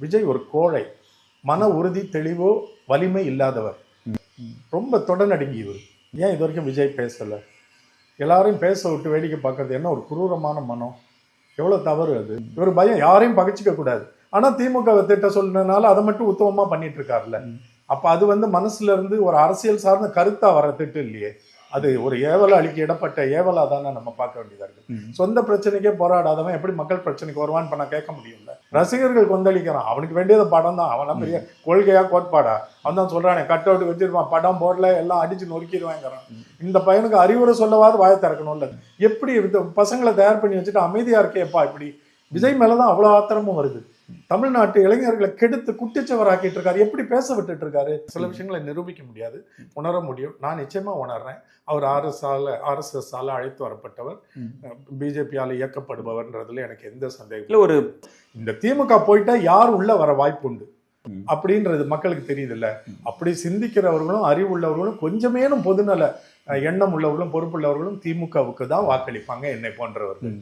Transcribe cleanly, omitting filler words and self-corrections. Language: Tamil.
விஜய் ஒரு கோழை, மன உறுதி தெளிவோ வலிமை இல்லாதவர், ரொம்ப தொடநடுங்கி இவர். ஏன் இது வரைக்கும் விஜய் பேசல? எல்லாரையும் பேச விட்டு வேடிக்கை பார்க்கறது என்ன ஒரு குரூரமான மனம், எவ்வளவு தவறு அது. இவர் பயம் யாரையும் பகிச்சிக்க கூடாது. ஆனா திமுக திட்ட சொல்றதுனால அதை மட்டும் உத்தமமா பண்ணிட்டு இருக்காருல்ல. அப்ப அது மனசுல இருந்து ஒரு அரசியல் சார்ந்த கருத்தா வர திட்டு இல்லையே, அது ஒரு ஏவல அளிக்க இடப்பட்ட ஏவலா தானே நம்ம பார்க்க வேண்டியதா இருக்கு. சொந்த பிரச்சனைக்கே போராடாதவன் எப்படி மக்கள் பிரச்சனைக்கு வருவான்னு பண்ண கேட்க முடியும்ல. ரசிகர்கள் கொந்தளிக்கிறான், அவனுக்கு வேண்டியது படம் தான், அவனா பெரிய கொள்கையா கோட்பாடா, அவன் தான் சொல்றானே கட் அவுட் வச்சிருப்பான், படம் போடல எல்லாம் அடிச்சு நொறுக்கிடுவாங்கிறான். இந்த பையனுக்கு அறிவுரை சொல்லவாது வாயை திறக்கணும்ல. எப்படி பசங்களை தயார் பண்ணி வச்சுட்டு அமைதியா இருக்கேப்பா இப்படி. விஜய் மேலதான் அவ்வளவு ஆத்திரமும் வருது. தமிழ்நாட்டு இளைஞர்களை கெடுத்து குட்டிச்சவராக்கிட்டு இருக்காரு, எப்படி பேச விட்டுட்டு இருக்காரு. சில விஷயங்களை நிரூபிக்க முடியாது, உணர முடியும். நான் நிச்சயமா உணர்றேன். அவர் RSS அழைத்து வரப்பட்டவர், பிஜேபியால இயக்கப்படுபவர்ன்றதுல எனக்கு எந்த சந்தேகம் இல்லை. ஒரு இந்த திமுக போயிட்டா யார் உள்ள வர வாய்ப்பு உண்டு அப்படின்றது மக்களுக்கு தெரியுது இல்ல. அப்படி சிந்திக்கிறவர்களும் அறிவு உள்ளவர்களும் கொஞ்சமேனும் பொதுநல எண்ணம் உள்ளவர்களும் பொறுப்புள்ளவர்களும் திமுகவுக்கு தான் வாக்களிப்பாங்க, என்னை போன்றவர்கள்.